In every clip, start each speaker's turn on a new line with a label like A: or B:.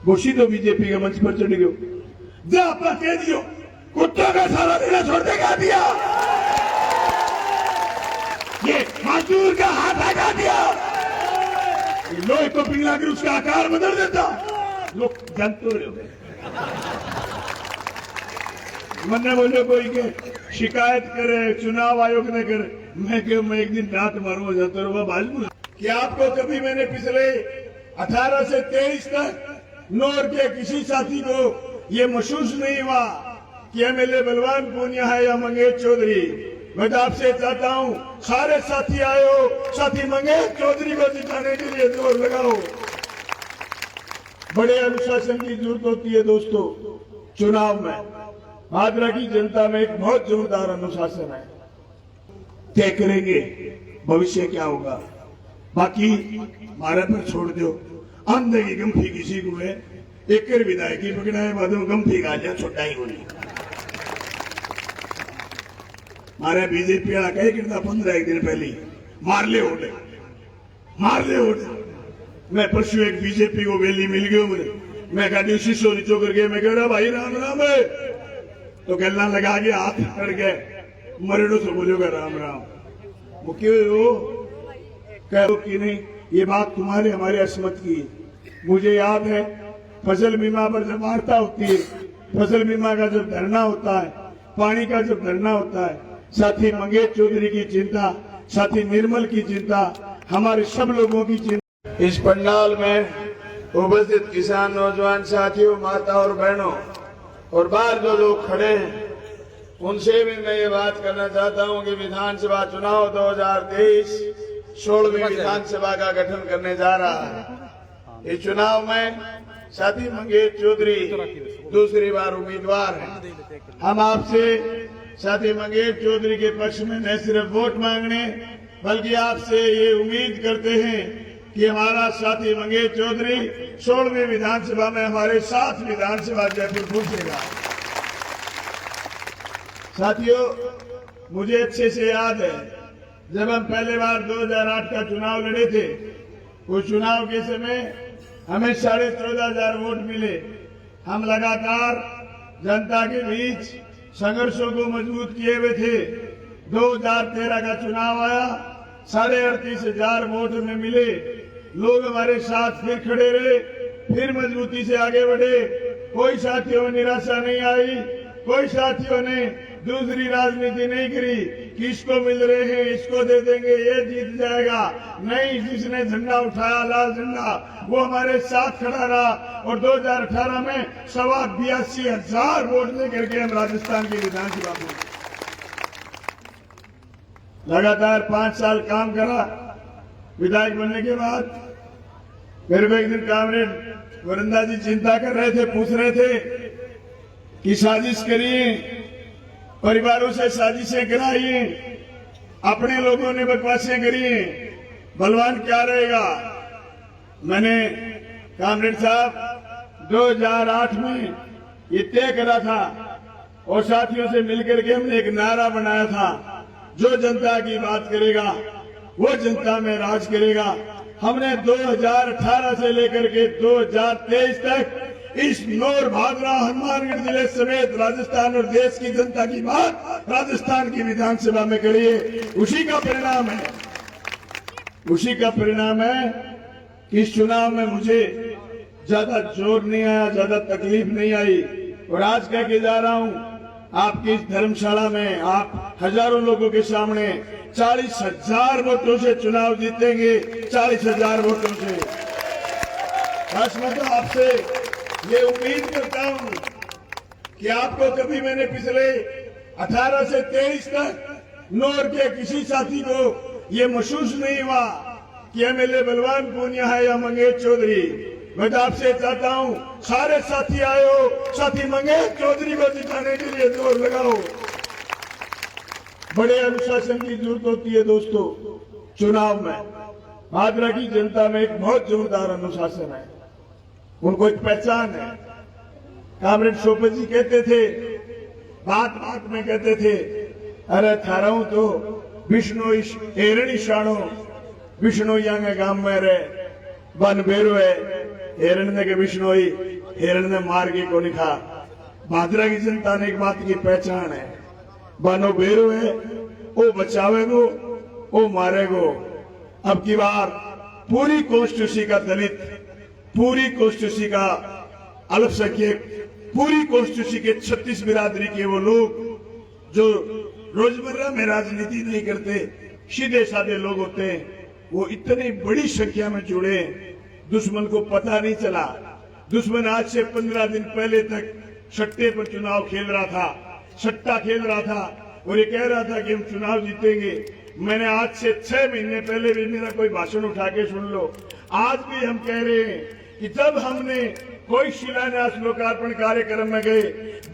A: घोषी तो बीजेपी के मंच पर चढ़ गयो, जो आपका कह दियो कुत्तों का सारा देना छोड़ देगा दिया, ये मजदूर का हाथ हटा दिया, लोहे को पिघला कर उसका आकार बदल देता। लोग जानते रहे मैंने बोले कोई के शिकायत करे चुनाव आयोग ने करे, मैं एक दिन रात मारूंगा जाता रहूंगा बाजू कि आपको कभी मैंने पिछले 18 से 23 तक नौर के किसी साथी को ये महसूस नहीं हुआ कि एमएलए बलवान पूनिया है या मंगेश चौधरी। मैं तो आपसे चाहता हूं सारे साथी आयो, साथी मंगेश चौधरी को जिताने के लिए जोर लगाओ। बड़े अनुशासन की जरूरत होती है दोस्तों चुनाव में। आगरा की जनता में एक बहुत जोरदार अनुशासन है, तय करेंगे भविष्य क्या होगा, बाकी मारे पर छोड़ दो। अंधे की गंफी किसी को है, एक विधायकी पकड़ा है बाद में गंफी गालियां छोटा ही होनी। मारे बीजेपी वाला कह करता 15 दिन पहले मार ले ओटे, मार ले ओटे। मैं परसों एक बीजेपी को वेली मिल गयो, मैं गाड़ी शीशो नीचो करके मैं कह रहा भाई राम राम है, तो कहना लगा के हाथ कर गए मरड़ो से बोलोगा राम राम। वो क्यों हो कहो कि नहीं, ये बात तुम्हारे हमारे असमत की। मुझे याद है फसल बीमा पर जब वार्ता होती है, फसल बीमा का जब धरना होता है, पानी का जब धरना होता है, साथी मंगेश चौधरी की चिंता, साथी निर्मल की चिंता, हमारे सब लोगों की चिंता। इस पंडाल में उपस्थित किसान नौजवान साथियों, माता और बहनों और बाहर जो लोग खड़े हैं, उनसे भी मैं ये बात करना चाहता हूं कि विधानसभा चुनाव 2023 16वीं विधानसभा का गठन करने जा रहा है। इस चुनाव में साथी मंगेश चौधरी दूसरी बार उम्मीदवार हैं। हम आपसे साथी मंगेश चौधरी के पक्ष में न सिर्फ वोट मांगने बल्कि आपसे ये उम्मीद करते हैं कि हमारा साथी मंगेश चौधरी 16वीं विधानसभा में हमारे साथ विधानसभा जयपुर पहुंचेगा। साथियों, मुझे अच्छे से याद है जब हम पहले बार 2008 का चुनाव लड़े थे, उस चुनाव के समय हमें 14,500 वोट मिले। हम लगातार जनता के बीच संघर्षों को मजबूत किए हुए थे। 2013 का चुनाव आया, 38,500 वोट में मिले। लोग हमारे साथ फिर खड़े रहे, फिर मजबूती से आगे बढ़े। कोई साथियों में निराशा नहीं आई, कोई साथियों ने दूसरी राजनीति नहीं करी कि इसको मिल रहे हैं इसको दे देंगे ये जीत जाएगा। नहीं, जिसने झंडा उठाया लाल झंडा वो हमारे साथ खड़ा रहा और 2018 में 82,000 वोट लेकर के हम राजस्थान की विधानसभा में लगातार 5 साल काम करा। विधायक बनने के बाद मेरे को एक दिन कामरेड वरिंदा जी चिंता कर रहे थे, पूछ रहे थे कि साजिश करिए, परिवारों से साजिशें कराइए, अपने लोगों ने बकवासें करिए, बलवान क्या रहेगा। मैंने कामरेड साहब 2008 में ये तय करा था और साथियों से मिलकर के हमने एक नारा बनाया था, जो जनता की बात करेगा वो जनता में राज करेगा। हमने 2018 से लेकर के 2023 तक इस नौर भादरा हनुमानगढ़ जिले समेत राजस्थान और देश की जनता की बात राजस्थान की विधानसभा में करी है। उसी का परिणाम है, उसी का परिणाम है कि इस चुनाव में मुझे ज्यादा जोर नहीं आया, ज्यादा तकलीफ नहीं आई। और आज कह के जा रहा हूं, आपकी इस धर्मशाला में आप हजारों लोगों के सामने 40,000 वोटों से चुनाव जीतेंगे, 40,000 वोटों से। बस मैं तो आपसे ये उम्मीद करता हूं कि आपको कभी मैंने पिछले 18 से 23 तक नौर के किसी साथी को ये महसूस नहीं हुआ कि एमएलए बलवान पूनिया है या मंगेश चौधरी। मैं तो आपसे चाहता हूं सारे साथी आयो, साथी मंगेश चौधरी को जिताने के लिए जोर लगाओ। बड़े अनुशासन की जरूरत होती है दोस्तों चुनाव में। आगरा की जनता में एक बहुत जोरदार अनुशासन है, उनको एक पहचान है। कामरेड सोपत जी कहते थे, बात बात में कहते थे, अरे थाराऊ तो विष्णु एरणी शाणो, विष्णु यांगे गांव में रहे बन बेरो है, हिरण्य के बिश्नोई हिरण्य मार के को लिखा। भादरा की जनता ने एक बात की पहचान है, बानो बेरो है वो बचावेगो वो मारेगो। अब की बार पूरी कॉन्स्टिट्यूंसी का दलित, पूरी कॉन्स्टिट्यूंसी का अल्पसंख्यक, पूरी कॉन्स्टिट्यूंसी के 36 बिरादरी के वो लोग जो रोजमर्रा में राजनीति नहीं करते, सीधे साधे लोग होते हैं, वो इतनी बड़ी संख्या में जुड़े, दुश्मन को पता नहीं चला। दुश्मन आज से 15 दिन पहले तक सट्टे पर चुनाव खेल रहा था, सट्टा खेल रहा था और ये कह रहा था कि हम चुनाव जीतेंगे। मैंने आज से 6 महीने पहले भी मेरा कोई भाषण उठा के सुन लो, आज भी हम कह रहे हैं कि जब हमने कोई शिलान्यास लोकार्पण कार्यक्रम में गए,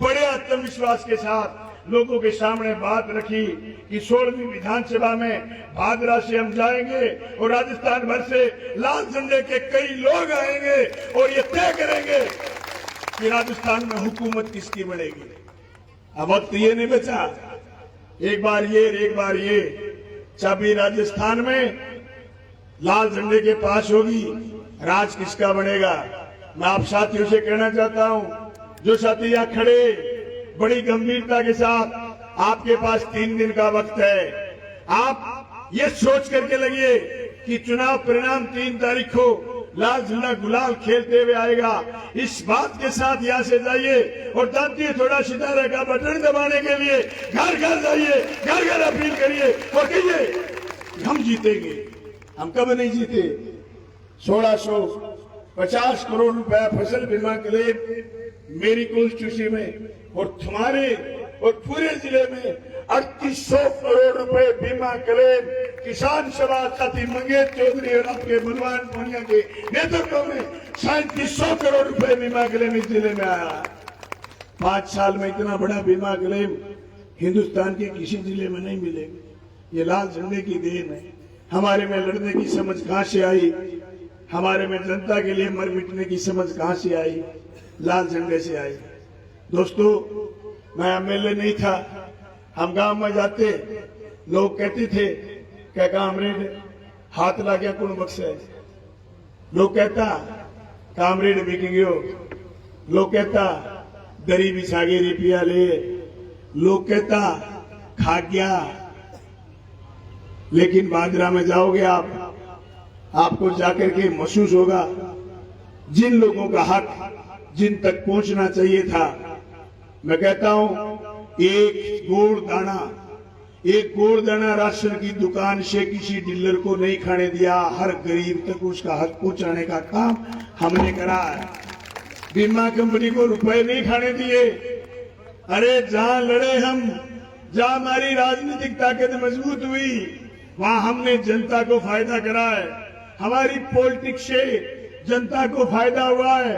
A: बड़े आत्मविश्वास के साथ लोगों के सामने बात रखी कि 16वीं विधानसभा में भादरा से हम जाएंगे और राजस्थान भर से लाल झंडे के कई लोग आएंगे और ये तय करेंगे कि राजस्थान में हुकूमत किसकी बनेगी। अब वक्त ये नहीं बचा, एक बार ये एक बार ये, चाबी राजस्थान में लाल झंडे के पास होगी, राज किसका बनेगा। मैं आप साथियों से कहना चाहता हूं, जो साथी यहां खड़े बड़ी गंभीरता के साथ, आपके पास 3 दिन का वक्त है। आप ये सोच करके लगिए कि चुनाव परिणाम 3 तारीख को लाल झंडा गुलाल खेलते हुए आएगा। इस बात के साथ यहाँ से जाइए और दांती थोड़ा सितारे का बटन दबाने के लिए घर घर जाइए, घर घर अपील करिए और कहिए हम जीतेंगे। हम कब नहीं जीते। 1650 करोड़ रुपया फसल बीमा क्लेम मेरी कॉन्स्टिट्यूंसी में और तुम्हारे और पूरे जिले में 3800 करोड़ रुपए बीमा क्लेम किसान सभा साथी मंगेश चौधरी और आपके बलवान पूनिया के नेतृत्व में 3700 करोड़ रुपए बीमा क्लेम इस जिले में आया। 5 साल में इतना बड़ा बीमा क्लेम हिंदुस्तान के किसी जिले में नहीं मिलेगा। ये लाल झंडे की देन है। हमारे में लड़ने की समझ कहां से आई, हमारे में जनता के लिए मर मिटने की समझ कहां से आई, लाल झंडे से आई। दोस्तों, मैं एमएलए नहीं था, हम गांव में जाते, लोग कहते थे क्या कामरेड हाथ ला गया कौन बख्श है। लोग कहता कामरेड बिक गयो, लोग कहता दरी बिछा गई रुपया ले, लोग कहता खा गया। लेकिन भादरा में जाओगे आप, आपको जाकर के महसूस होगा जिन लोगों का हक जिन तक पहुंचना चाहिए था। मैं कहता हूं एक गोड़ दाना राशन की दुकान से किसी डीलर को नहीं खाने दिया। हर गरीब तक उसका हक पहुंचाने का काम हमने करा है। बीमा कंपनी को रुपए नहीं खाने दिए। अरे जहां लड़े हम, जहां हमारी राजनीतिक ताकत मजबूत हुई, वहां हमने जनता को फायदा करा है। हमारी पॉलिटिक्स से जनता को फायदा हुआ है।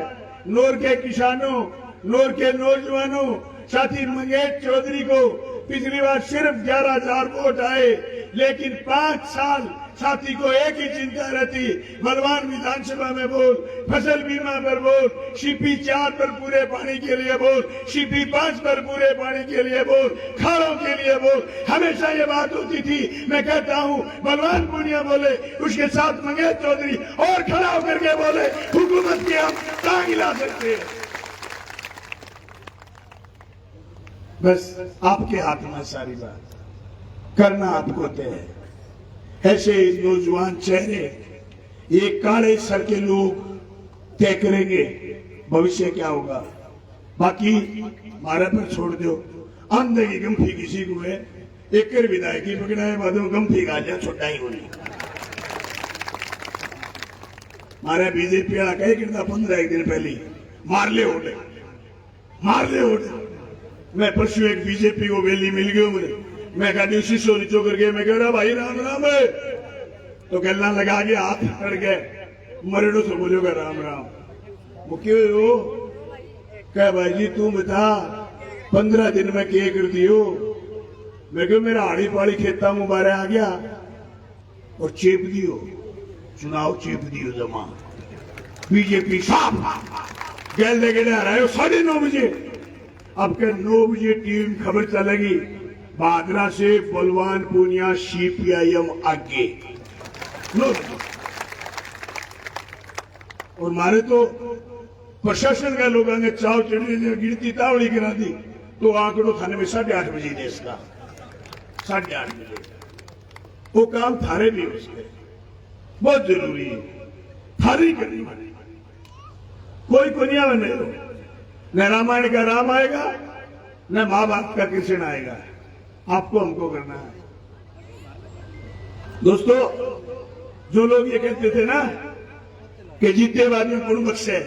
A: नौर के किसानों, नौर के नौजवानों, साथी मंगेश चौधरी को पिछली बार सिर्फ 11,000 वोट आए, लेकिन 5 साल साथी को एक ही चिंता रहती, बलवान विधानसभा में बोल, फसल बीमा पर बोल, सीपी 4 पर पूरे पानी के लिए बोल, सीपी 5 पर पूरे पानी के लिए बोल, खाड़ों के लिए बोल। हमेशा ये बात होती थी। मैं कहता हूं बलवान पूनिया बोले, उसके साथ मंगेश चौधरी और खड़ा होकर के बोले हुकूमत की हम टांग हिला सकते हैं। बस आपके हाथ में सारी बात, करना आपको तय है। ऐसे नौजवान चेहरे, ये काले सर के लोग तय करेंगे भविष्य क्या होगा। बाकी मारा पर छोड़ दो। अंधे की गंफी किसी को है, एक विधायकी पकड़ाए बादों गंफी गालियां छोटा ही होनी। मारे बीजेपी वाला कहे कि 15 दिन पहले मार ले ओटे, मार ले ओटे। मैं परसों एक बीजेपी को वेली मिल गयो मुझे, मैं गाड़ी शीशो नीचो करके मैं कह रहा भाई राम राम है, तो गलना लगा के हाथ पकड़ के मरेडो से बोलोगा राम राम। वो क्यों हो क्या भाई जी तू बता 15 दिन में क्या कर दियो। मैं क्यों मेरा आड़ी पाड़ी खेता मुबारक आ गया और चेप दियो, चुनाव चेप दियो जमा। बीजेपी साफ गैल लेके आ रहा है 9:30 बजे। अब के 9 बजे टीम खबर चलेगी भादरा से बलवान पूनिया CPIM आगे। और मारे तो प्रशासन का लोग आगे चाव चढ़ी गिनती तावड़ी गिरा दी तो आंकड़ो थाने में 8:30 बजे देश का 8:30 बजे वो काम थारे भी उसके बहुत जरूरी है, थारी करनी कोई कोनिया में नहीं हो, न रामायण का राम आएगा न महाभारत का कृष्ण आएगा, आपको हमको करना है। दोस्तों, जो लोग ये कहते थे ना कि जीते बाद में पुण्य बख्शे,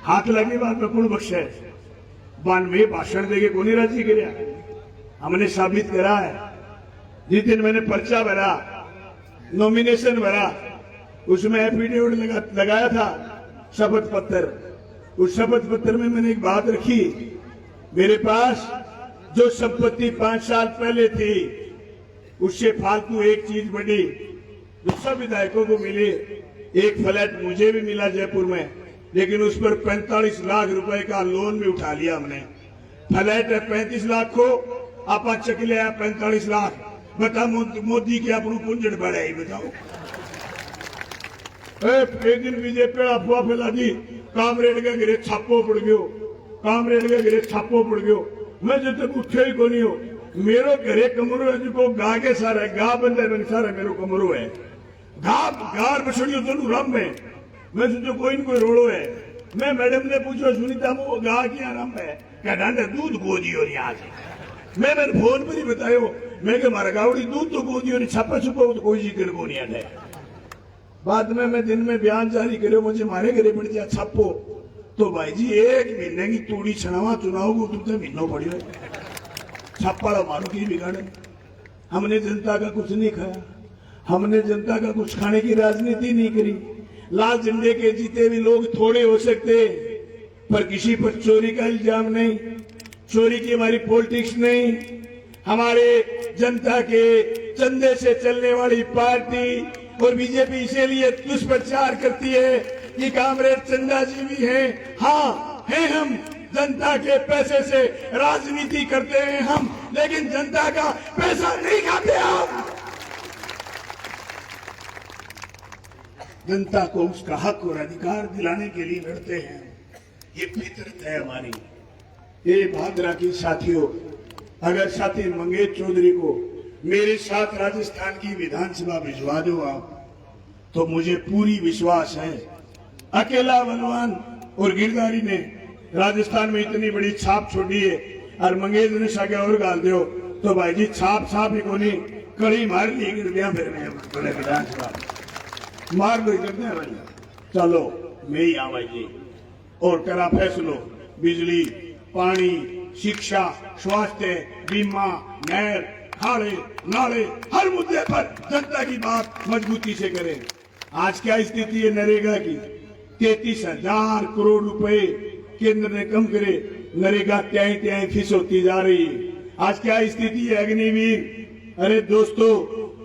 A: हाथ लगे बाद में पुण्य बख्शे, 92 भाषण देके कोनी राजी कराया, हमने साबित करा है। जिस दिन मैंने पर्चा भरा, नॉमिनेशन भरा, उसमें एफिडेविट लगाया था, शपथ पत्र, उस शपथ पत्र में मैंने एक बात रखी, मेरे पास जो संपत्ति 5 साल पहले थी उससे फालतू एक चीज बढ़ी जो सब विधायकों को मिली। एक फ्लैट मुझे भी मिला जयपुर में, लेकिन उस पर 45 लाख रुपए का लोन भी उठा लिया हमने। फ्लैट है 35 लाख को, आप चक लिया 45 लाख, बता मोदी के अपनू पुंजड़ बढ़े ही बताओ। एक दिन बीजेपी अफवाह फैला दी, कामरेड के घरे छापो पड़ गयो, कामरेड के घरे छापो पड़ गयो। मैं जब तक उठे ही को नहीं हो, मेरो घरे कमरो है जो गा के सारा गा बंदे में सारा मेरो कमरो है, गार बछड़ियो दोनों रम है, मैं सोचो कोई न कोई रोड़ो है। मैं मैडम ने पूछो सुनीता वो गा क्या रम है, क्या डांडा दूध गोदियो यहाँ से। मैंने फोन पर ही बतायो, मैं कि मारा गावड़ी दूध तो गोदियो नहीं, छापा छुपा तो कोई जिक्र को नहीं है। बाद में मैं दिन में बयान जारी करो, मुझे मारे घरे पड़ गया छापो, तो भाई जी 1 महीने की तूड़ी छनावा चुनाव को तुमसे महीनों पड़ियो, छापा मारो की बिगाड़। हमने जनता का कुछ नहीं खाया, हमने जनता का कुछ खाने की राजनीति नहीं करी। लाल झंडे के जीते भी लोग थोड़े हो सकते, पर किसी पर चोरी का इल्जाम नहीं, चोरी की हमारी पॉलिटिक्स नहीं। हमारे जनता के चंदे से चलने वाली पार्टी और बीजेपी इसीलिए दुष्प्रचार करती है कि कामरेड चंदाजीवी हैं। हाँ हैं हम, जनता के पैसे से राजनीति करते हैं हम, लेकिन जनता का पैसा नहीं खाते हम। जनता को उसका हक और अधिकार दिलाने के लिए लड़ते हैं, ये फितरत है हमारी। ये भादरा की साथियों, अगर साथी मंगेश चौधरी को मेरे साथ राजस्थान की विधानसभा भिजवा दो आप, तो मुझे पूरी विश्वास है अकेला बलवान और गिरधारी ने राजस्थान में इतनी बड़ी छाप छोड़ी है, और मंगेश ने सागे और गाल दो तो भाई जी छाप ही कोनी कड़ी मार ली गिर गया फिर बड़े विधानसभा मार दो करते हैं भाई। चलो मैं ही आवा जी और करा फैसलो, बिजली, पानी, शिक्षा, स्वास्थ्य, बीमा, नहर, खाड़े, नाले, हर मुद्दे पर जनता की बात मजबूती से करें। आज क्या स्थिति है नरेगा की, 33,000 करोड़ रुपए केंद्र ने कम करे, नरेगा त्याई फीस होती जा रही है। आज क्या स्थिति है अग्निवीर। अरे दोस्तों,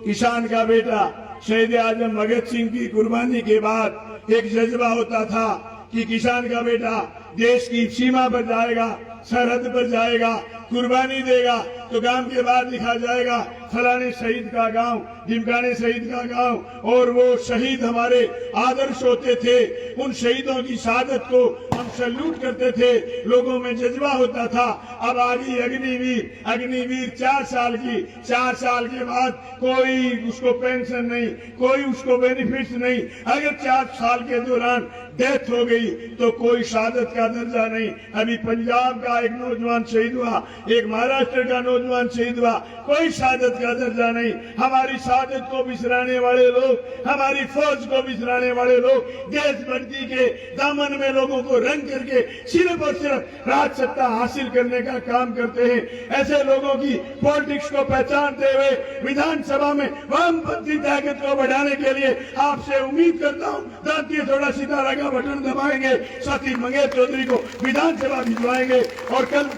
A: किसान का बेटा शहीद आजम भगत सिंह की कुर्बानी के बाद एक जज्बा होता था कि किसान का बेटा देश की सीमा पर जाएगा, सरहद पर जाएगा, कुर्बानी देगा, तो गांव के बाद लिखा जाएगा फलाने शहीद का गांव, ढिमकाने शहीद का गांव, और वो शहीद हमारे आदर्श होते थे। उन शहीदों की शहादत को हम सैल्यूट करते थे, लोगों में जज्बा होता था। अब आ गई अग्निवीर, अग्निवीर 4 साल की, 4 साल के बाद कोई उसको पेंशन नहीं, कोई उसको बेनिफिट्स नहीं। अगर 4 साल के दौरान डेथ हो गई तो कोई शहादत का दर्जा नहीं। अभी पंजाब का एक नौजवान शहीद हुआ, एक महाराष्ट्र का नौजवान शहीद हुआ, कोई शहादत का दर्जा नहीं। हमारी शहादत को बिसराने वाले लोग, हमारी फौज को बिसराने वाले लोग देशभक्ति के दामन में लोगों को रंग करके सिर्फ और सिर्फ राज सत्ता हासिल करने का काम करते हैं। ऐसे लोगों की पॉलिटिक्स को पहचानते हुए विधानसभा में वामपंथी ताकत को बढ़ाने के लिए आपसे उम्मीद करता हूं, दांती थोड़ा सितारा का बटन दबाएंगे, साथी मंगेश चौधरी को विधानसभा भिजवाएंगे। और कल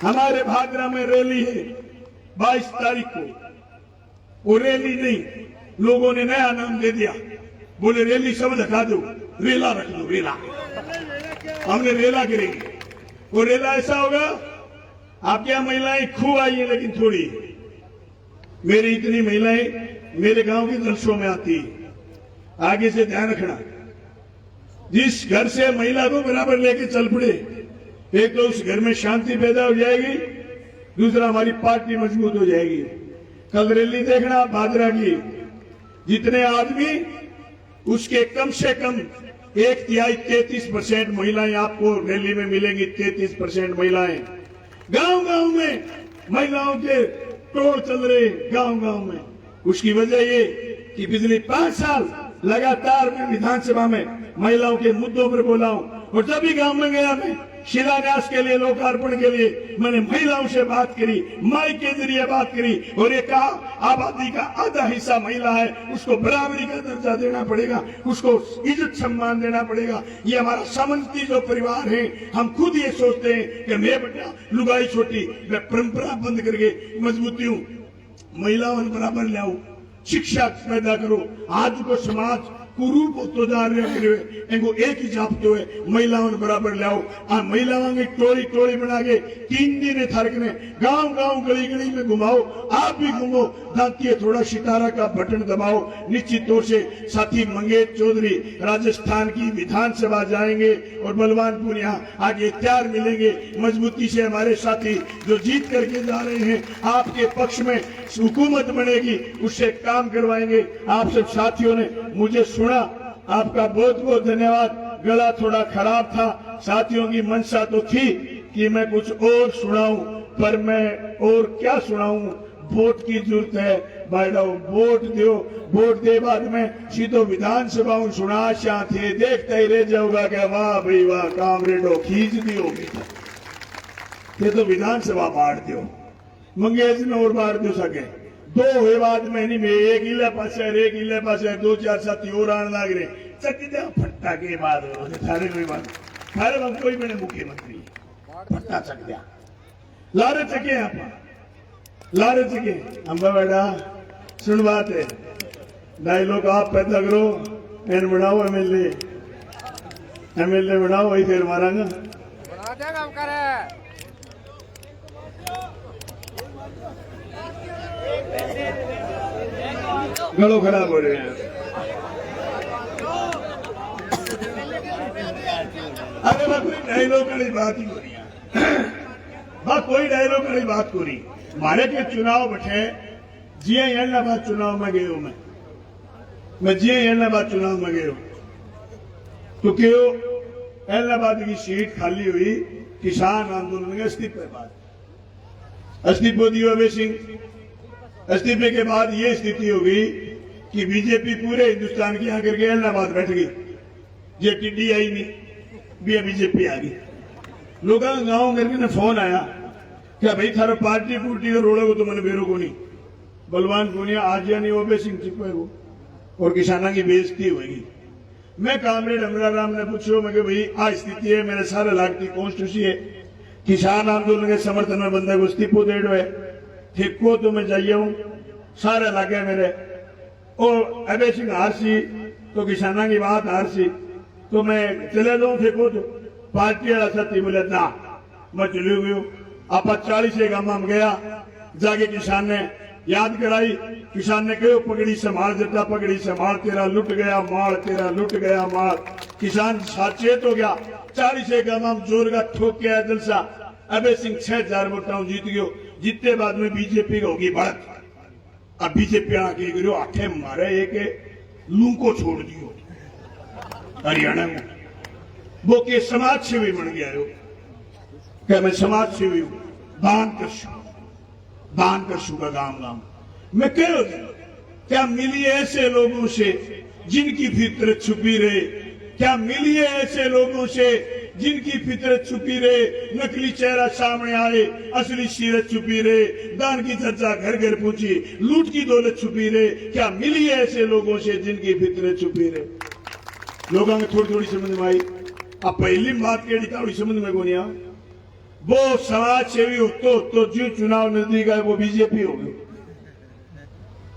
A: हमारे भादरा में रैली है 22 तारीख को। वो रैली नहीं, लोगों ने नया नाम दे दिया, बोले रैली शब्द हटा दो, रेला रख दो, रेला। हमने रेला करेंगे। वो रेला ऐसा होगा, आपके यहाँ महिलाएं खूब आई है लेकिन थोड़ी, मेरी इतनी महिलाएं मेरे गांव के जलसों में आती है, आगे से ध्यान रखना। जिस घर से महिला को बराबर लेके चल पड़े, एक तो उस घर में शांति पैदा हो जाएगी, दूसरा हमारी पार्टी मजबूत हो जाएगी। कल रैली देखना भादरा की, जितने आदमी उसके कम से कम 1/3 33% महिलाएं आपको रैली में मिलेंगी। 33% महिलाएं। गांव गांव में महिलाओं के टोल चल रहे, गांव गांव में। उसकी वजह ये कि पिछले 5 साल लगातार मैं विधानसभा में महिलाओं के मुद्दों पर बोला हूं, और जब भी गांव में गया मैं शिलान्यास के लिए, लोकार्पण के लिए, मैंने महिलाओं से बात करी, माइक के जरिए बात करी, और ये कहा आबादी का आधा हिस्सा महिला है, उसको बराबरी का दर्जा देना पड़ेगा, उसको इज्जत सम्मान देना पड़ेगा। ये हमारा सामंती जो परिवार है, हम खुद ये सोचते हैं कि मैं बेटा लुगाई छोटी, मैं परंपरा बंद करके मजबूती हूं, महिलाओं बराबर ले आओ, शिक्षा पैदा करो। आज को समाज कुरूप होतो जा रहे हैं, इनको एक ही जापते हुए महिलाओं बराबर लाओ। आ महिलाओं की टोली टोली बना के 3 दिन थरकने गांव गांव गली गली में घुमाओ, आप भी घूमो, दांतिये थोड़ा सितारा का बटन दबाओ। निश्चित तौर से साथी मंगेश चौधरी राजस्थान की विधानसभा जाएंगे और बलवानपुर यहाँ आगे तैयार मिलेंगे। मजबूती से हमारे साथी जो जीत करके जा रहे हैं, आपके पक्ष में हुकूमत बनेगी, उससे काम करवाएंगे। आप सब साथियों ने मुझे सुना, आपका बहुत बहुत धन्यवाद। गला थोड़ा खराब था, साथियों की मंशा तो थी कि मैं कुछ और सुनाऊं, पर मैं और क्या सुनाऊं। वोट की जरूरत है भाईडाओ, वोट दो, वोट दे बाद में सीधो विधानसभा सुना श्या थे, देखता ही रह जाओगा कि वाह भाई वाह कामरेडो खींच दी होगी। ये तो विधानसभा बांट दो, मंगेश ने और बांट दो सके, 2 हुए बाद में नहीं, एक इले पास है, एक इले पास है, 2-4 साथी और आने लग रहे, चक दे फट्टा के बाद थारे कोई बात, थारे वक्त कोई बने मुख्यमंत्री फट्टा चक दिया, लारे चके आप लारे चके। अम्बा बेटा सुन बात है, डायलॉग आप पैदा करो, एन बनाओ, एमएलए बनाओ, वही फिर मारांगा
B: बना देगा हम करे।
A: गलो खराब हो रहे हैं। अरे बा कोई डायलॉग वाली बात ही हो रही है, बा कोई डायलॉग वाली बात हो रही। मारे के चुनाव बैठे जिये एलाहाबाद चुनाव में गयो, मैं जिये एलाहाबाद चुनाव में गयो, क्योंकि एलाहाबाद की सीट खाली हुई किसान आंदोलन के इस्तीफे बाद। इस्तीफा दियो अभय सिंह, इस्तीफे के बाद ये स्थिति हो गई कि बीजेपी पूरे हिंदुस्तान की आकर के इलाहाबाद बैठ गई। ये टिड्डी आई नहीं, भी बीजेपी आ गई। लोगों गांव करके ने फोन आया क्या भाई थारा पार्टी पुर्टी का रोड़ा को तो मैंने बेरो को नहीं, बलवान पुनिया आज या नहीं ओबे सिंह चिपे वो, और किसाना की बेइज्जती होगी। मैं कामरेड अमरा राम ने पूछो, मैं भाई आ स्थिति है, मेरे सारे लागती कॉन्स्टिट्यूंसी है, किसान आंदोलन के समर्थन में बंदा को इस्तीफो दे है, ठीक को तो मैं जाइए हूं, सारे लागे मेरे, और अभय सिंह हारसी तो किसाना की बात हारसी, तो मैं चले जाऊं फेंको तो पार्टी वाला साथी बोले ना, मैं चले गई हूं। आप 40 गांव में गया, जाके किसान ने याद कराई, किसान ने कहो पगड़ी संभाल देता, पगड़ी संभाल, तेरा लुट गया माल, तेरा लुट गया माल। किसान साचेत हो गया, 40 गांव में जोर का ठोक के आया जलसा। अभय सिंह 6000 वोटां जीत गयो, जीतने बाद में बीजेपी का होगी बढ़त। अब बीजेपी आके करो आठे मारे एक लू को छोड़ दियो हरियाणा में, वो के समाज सेवी बन गया हो, क्या मैं समाज सेवी हूं, दान करशू का गांव गांव मैं कह क्या मिलिए ऐसे लोगों से जिनकी फितरत छुपी रहे, क्या मिलिए ऐसे लोगों से जिनकी फितरत छुपी रहे, नकली चेहरा सामने आए, असली सीरत छुपी रहे, दान की चर्चा घर घर पहुंची, लूट की दौलत छुपी रहे। क्या मिलिए ऐसे लोगों से जिनकी फितरत छुपी रहे। लोगों में थोड़ी थोड़ी समझ में आई। अब पहली बात कही थोड़ी समझ में को नहीं आ, वो समाज सेवी हो तो जो चुनाव नजदीक आए वो बीजेपी हो गई,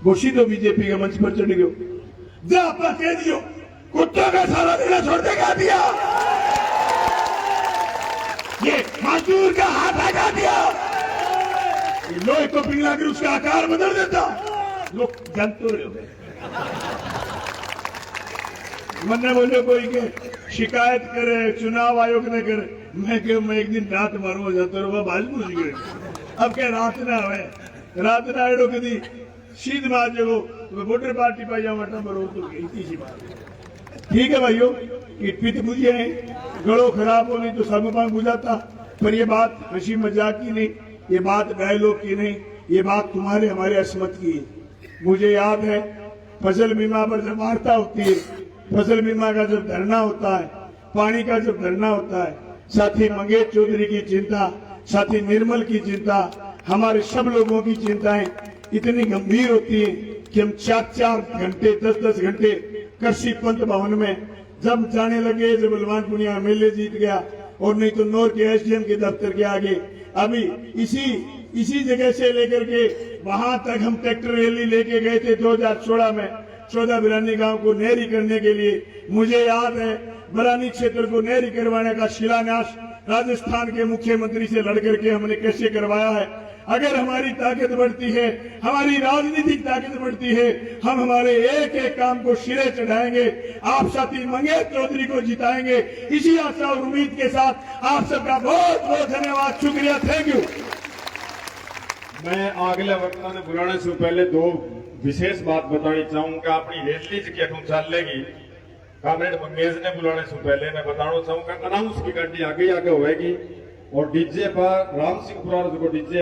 A: वो सीधो बीजेपी के मंच पर चढ़ गयो। जब आप कह दियो कुत्तों का सारा देना छोड़ देगा दिया, ये मजदूर का हाथ हटा दिया, ये लोहे को पिघला कर उसका आकार बदल देता, लोग जानते रहे। मन्ने बोले कोई के शिकायत करे चुनाव आयोग ने करे मैं एक दिन रात मारू जाता रहा बाज पूछ गए अब क्या रात ना आवे रात ना आड़ो कदी शीत मार जो वोटर पार्टी पाई जाओ मटा बरो तो इतनी सी बात ठीक है भाइयों ईट पीत बुझे हैं गड़ो खराब हो नहीं तो सब पांग बुझाता पर ये बात हंसी मजाक की नहीं ये बात डायलॉग की नहीं ये बात तुम्हारे हमारे असमत की है मुझे याद है फसल बीमा पर जब वार्ता होती है फसल बीमा का जब धरना होता है पानी का जब धरना होता है साथी मंगेश चौधरी की चिंता साथी निर्मल की चिंता हमारे सब लोगों की चिंताएं इतनी गंभीर होती है कि हम 4-4 घंटे 10-10 घंटे कृषि पंत भवन में जब जाने लगे जब बलवान पुनिया एमएलए जीत गया और नहीं तो नौर के एसडीएम के दफ्तर के आगे अभी इसी जगह से लेकर के वहां तक हम ट्रैक्टर रैली लेके गए थे 2016 में 14 बिरानी गांव को नहरी करने के लिए मुझे याद है बरानी क्षेत्र को नहरी करवाने का शिलान्यास राजस्थान के मुख्यमंत्री से लड़कर के हमने कैसे करवाया है अगर हमारी ताकत बढ़ती है हमारी राजनीतिक ताकत बढ़ती है हम हमारे एक एक काम को सिरे चढ़ाएंगे आप साथी मंगेश चौधरी को जिताएंगे इसी आशा और उम्मीद के साथ आप सबका बहुत बहुत धन्यवाद शुक्रिया थैंक यू
C: मैं अगले वक्त ने बुलाने से पहले दो विशेष बात बतानी चाहूंगा अपनी रैली क्या चलेगी कामरेड मंगेश ने बुलाने से पहले मैं बताना चाहूंगा अनाउंस की गाड़ी आगे होगी और डीजे पर राम सिंह पुरार को डीजे